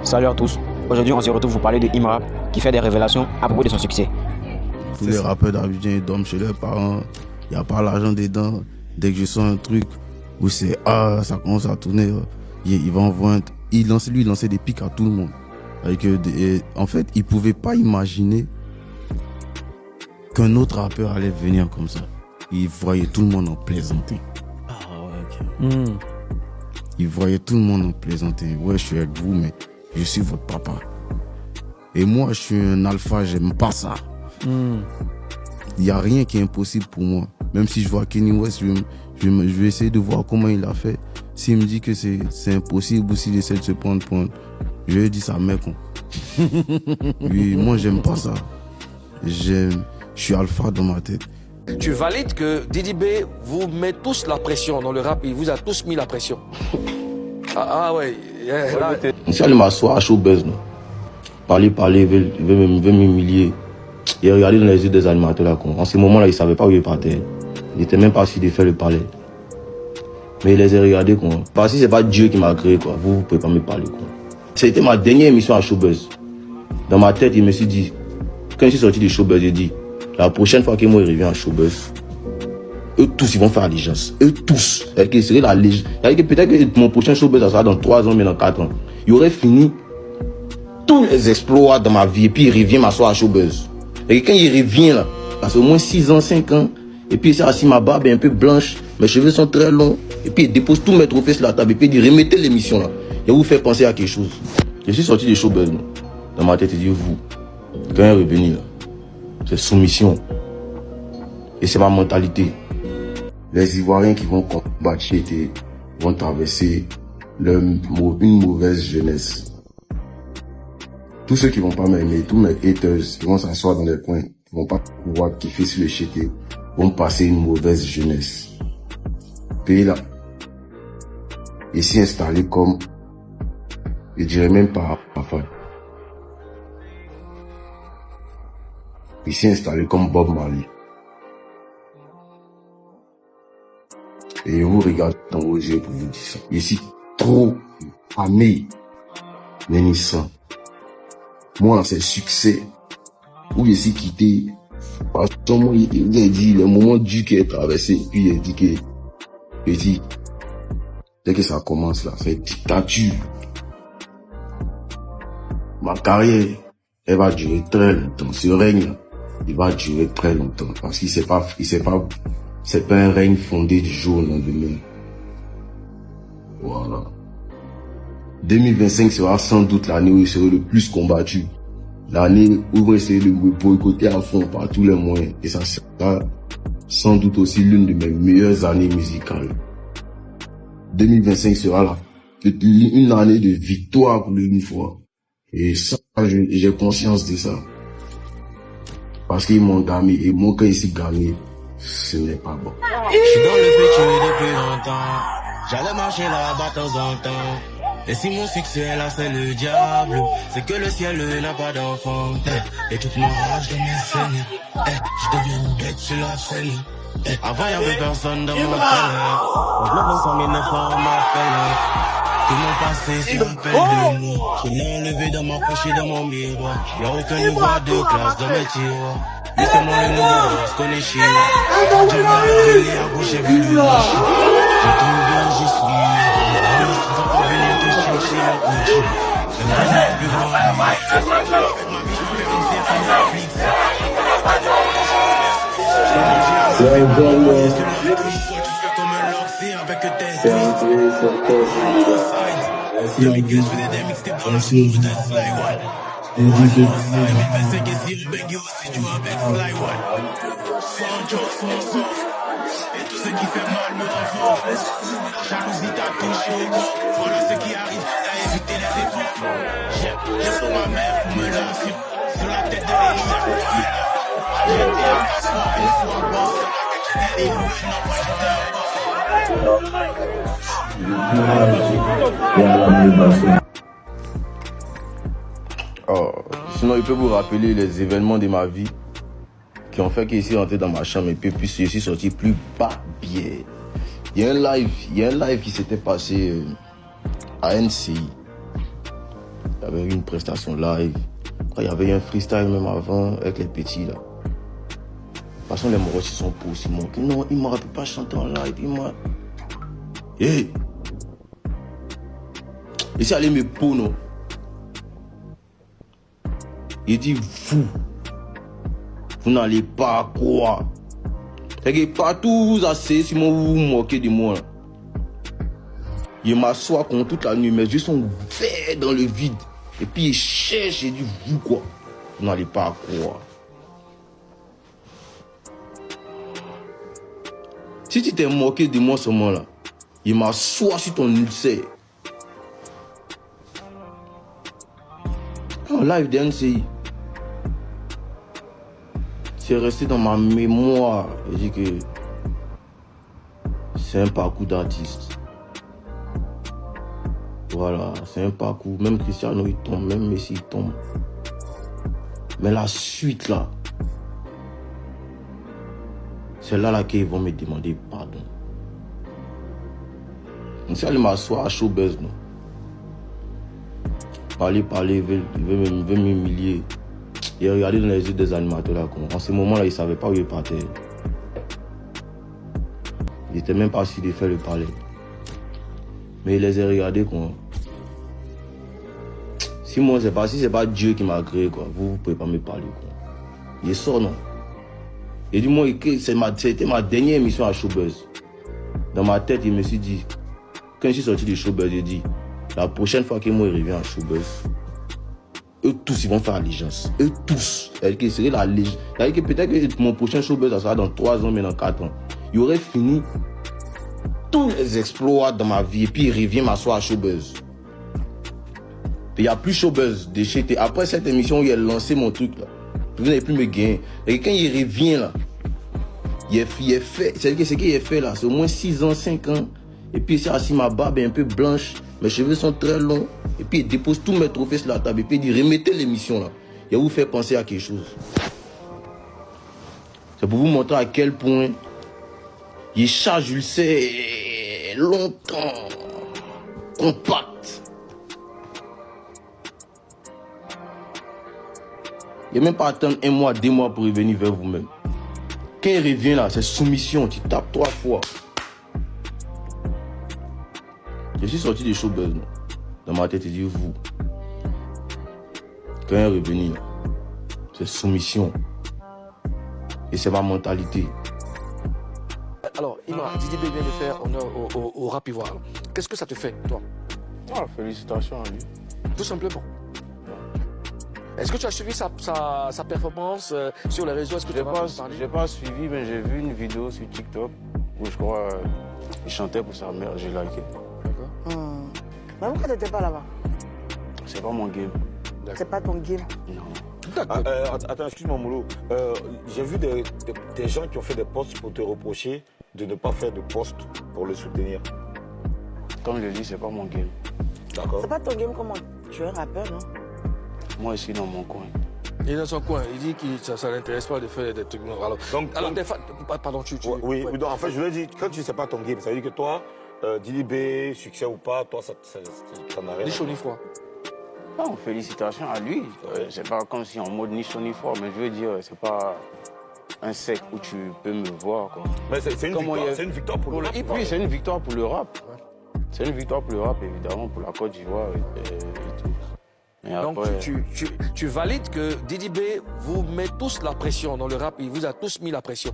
Salut à tous. Aujourd'hui, on se retrouve pour parler de Imra qui fait des révélations à propos de son succès. Tous les rappeurs d'Abidjan, ils dorment chez leurs parents. Il n'y a pas l'argent dedans. Dès que je sens un truc où c'est ça commence à tourner, il va envoyer il lançait des pics à tout le monde. En fait, il ne pouvait pas imaginer qu'un autre rappeur allait venir comme ça. Il voyait tout le monde en plaisanter. Ah ouais, ok. Il voyait tout le monde en plaisanter. Ouais, je suis avec vous, mais je suis votre papa. Et moi, je suis un alpha, j'aime pas ça. Il n'y a rien qui est impossible pour moi. Même si je vois Kenny West, je vais essayer de voir comment il a fait. S'il me dit que c'est impossible ou s'il essaie de se prendre pour je lui dis ça, mec. Oui, moi, j'aime pas ça. Je suis alpha dans ma tête. Tu valides que Didi B vous met tous la pression dans le rap, il vous a tous mis la pression. Ouais. Yeah, je suis allé m'asseoir à Showbuzz, non. Parler, il veut m'humilier. Il regardait dans les yeux des animateurs là. En ce moment-là, il ne savait pas où il partait. Il n'était même pas sûr de faire le palais. Mais il les a regardés, quoi. Parce que c'est pas Dieu qui m'a créé, quoi. Vous ne pouvez pas me parler, quoi. C'était ma dernière émission à Showbuzz. Dans ma tête, il me suis dit, quand je suis sorti de Showbuzz, j'ai dit, la prochaine fois que moi je reviens à Showbuzz, eux tous ils vont faire allégeance. Eux tous. C'est-à-dire serait la légende. Peut-être que mon prochain Showbuzz, ça sera dans 3 ans, mais dans 4 ans. Il aurait fini tous les exploits dans ma vie et puis il revient m'asseoir à Showbuzz. Et quand il revient là, parce au moins 6 ans, 5 ans, et puis il s'est assis, ma barbe est un peu blanche, mes cheveux sont très longs, et puis il dépose tous mes trophées sur la table, et puis il dit remettez l'émission là. Et vous fait penser à quelque chose. Je suis sorti de Showbuzz, dans ma tête, il dit vous, quand il est revenu là, c'est soumission. Et c'est ma mentalité. Les Ivoiriens qui vont combattre vont traverser une mauvaise jeunesse. Tous ceux qui vont pas m'aimer, tous mes haters qui vont s'asseoir dans les coins, qui vont pas pouvoir kiffer sur le chété, vont passer une mauvaise jeunesse. Pays là, ici installé comme, je dirais même pas papa. Ici installé comme Bob Marley. Et je vous regarde dans vos yeux pour vous dire ça. Ici trop amé, Nénissa. Moi, c'est succès. Où je suis quitté. Parce que moi, il a dit, le moment du qui est traversé, puis il a dit que, dès que ça commence là, c'est dictature. Ma carrière, elle va durer très longtemps. Ce règne là, il va durer très longtemps. Parce qu'il c'est pas un règne fondé du jour au lendemain. Voilà. 2025 sera sans doute l'année où il serait le plus combattu. L'année où il va essayer de me boycotter à fond par tous les moyens. Et ça sera sans doute aussi l'une de mes meilleures années musicales. 2025 sera une année de victoire pour une fois. Et ça, j'ai conscience de ça. Parce qu'ils m'ont gagné. Et moi, quand ils s'y gagné, ce n'est pas bon. Je suis dans le futur depuis longtemps. J'allais marcher là-bas de temps en temps. Et si mon succès là c'est le diable, c'est que le ciel n'a pas d'enfant. Et toute ma rage de mes scènes, je deviens une bête sur la scène. Avant y'avait personne dans mon cœur. Je le ressens 1900 on m'a fait. Tout mon passé se rappelle de nous. Je l'ai enlevé dans ma poche et dans mon miroir. Y'a aucun niveau de classe dans mes tiroirs. Lui c'est moi le nouveau, je connais chien. Je m'ai révélé à gauche et vu le lâche. Je trouve bien j'y suis. Et tout ce qui fait mal me rend fort. La jalousie t'a touché. Voilà ce qui arrive, t'as évité les efforts. J'ai pour ma mère pour me lancer. Sur la tête de l'élite, j'étais à m'asseoir une fois boss. Et loué, non, moi j'étais un boss. Sinon, il peut vous rappeler les événements de ma vie qui ont fait que je suis rentré dans ma chambre et puis je suis sorti plus bas bien. Il y a un live qui s'était passé à NCI. Il y avait eu une prestation live. Après, il y avait eu un freestyle même avant avec les petits là. De toute façon, les Moros ils sont pour aussi manqués. Non, il ne m'aurait pas chanter en live. Hey! Et c'est allé me pour non. Il dit vous n'allez pas croire. C'est que partout vous asseyez, si vous vous moquez de moi. Là. Il m'assoit contre toute la nuit, mes yeux sont verts dans le vide. Et puis il cherche, et dit vous quoi. Vous n'allez pas croire. Si tu t'es moqué de moi ce moment-là, il m'assoit sur ton ulcère. En live d'NCI. C'est resté dans ma mémoire. Je dis que c'est un parcours d'artiste. Voilà, c'est un parcours. Même Cristiano il tombe, même Messi il tombe. Mais la suite là, c'est là qu'ils vont me demander pardon. Donc si elle m'assoit à showbuzz, non. Parler, il veut m'humilier. Il a regardé dans les yeux des animateurs là. En ce moment-là, il ne savait pas où il partait. Il n'était même pas sûr de faire le palais. Mais il les a regardés quoi. Si c'est pas Dieu qui m'a créé quoi, vous ne pouvez pas me parler quoi. Il sort non. Et du moins, c'était ma dernière émission à Showbuzz. Dans ma tête, il me suis dit, quand je suis sorti de Showbuzz, j'ai dit, la prochaine fois que moi je reviens à Showbuzz, eux tous ils vont faire allégeance. Eux tous. C'est-à-dire que c'est la légende. C'est-à-dire que peut-être que mon prochain Showbuzz, ça sera dans 3 ans, mais dans 4 ans. Il aurait fini tous les exploits dans ma vie et puis il revient m'asseoir à Showbuzz. Il n'y a plus Showbuzz de chez T. Après cette émission où il a lancé mon truc là, vous n'avez plus me gagner. Et quand il revient là, il est fait. C'est-à-dire que ce qu'il a fait là, c'est au moins 6 ans, 5 ans. Et puis c'est assis, ma barbe est un peu blanche, mes cheveux sont très longs. Et puis il dépose tous mes trophées sur la table. Et puis il dit remettez l'émission là. Il va vous faire penser à quelque chose. C'est pour vous montrer à quel point il charge, je le sais, longtemps, compact. Il n'y a même pas attendre 1 mois, 2 mois pour revenir vers vous-même. Quand il revient là, c'est soumission, tu tapes 3 fois. Je suis sorti de Showbuzz. Dans ma tête, il dit vous. Quand il est revenu, c'est soumission. Et c'est ma mentalité. Alors, Ima, Didi B vient de faire honneur au rap ivoire. Qu'est-ce que ça te fait, toi? Félicitations à lui. Tout simplement. Est-ce que tu as suivi sa performance sur les réseaux? Est-ce que tu vas parler? J'ai pas suivi, mais j'ai vu une vidéo sur TikTok où je crois il chantait pour sa mère. J'ai liké. D'accord. Mais pourquoi tu n'étais pas là-bas? C'est pas mon game. C'est pas ton game? Non. Attends, excuse-moi, Molo. J'ai vu des gens qui ont fait des posts pour te reprocher de ne pas faire de posts pour le soutenir. Comme je le dis, c'est pas mon game. D'accord. C'est pas ton game comment? Tu es un rappeur, non? Moi, je suis dans mon coin. Il est dans son coin. Il dit que ça ne l'intéresse pas de faire des trucs. Alors des fois, pardon, Oui, non, en fait, je lui dis, quand tu ne sais pas ton game, ça veut dire que toi, Didi B, succès ou pas, toi, ça t'en a rien. Ni chaud ni froid. Non, félicitations à lui. C'est pas comme si en mode ni chaud ni froid, mais je veux dire, c'est pas un sec où tu peux me voir, quoi. Mais c'est une victoire pour le rap. Oui, c'est une victoire pour le rap. C'est une victoire pour le rap, évidemment, pour la Côte d'Ivoire et tout. Et donc après, tu valides que Didi B vous met tous la pression dans le rap, il vous a tous mis la pression.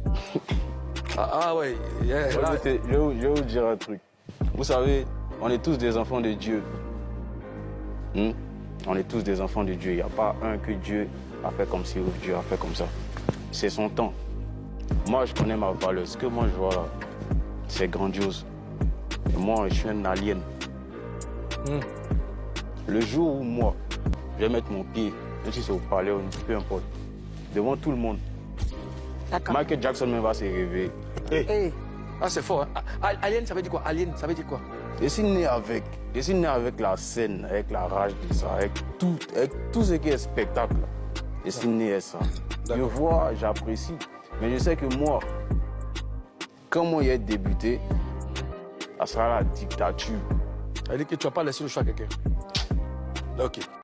Ouais. Là, je vais vous dire un truc. Vous savez, on est tous des enfants de Dieu. On est tous des enfants de Dieu. Il n'y a pas un que Dieu a fait comme ci ou Dieu a fait comme ça. C'est son temps. Moi, je connais ma valeur. Ce que moi, je vois là, c'est grandiose. Et moi, je suis un alien. Le jour où moi, je vais mettre mon pied, même si c'est au palais, peu importe, devant tout le monde, Michael Jackson même va se réveiller. Hey. Ah, c'est fort. Hein? Alien, ça veut dire quoi? Alien, ça veut dire quoi? Je suis né avec la scène, avec la rage de ça, avec tout ce qui est spectacle. Je suis né avec ça. Je vois, j'apprécie. Mais je sais que moi, quand moi j'ai débuté, ça sera la dictature. Ça veut dire que tu n'as pas laissé le choix à quelqu'un. Ok.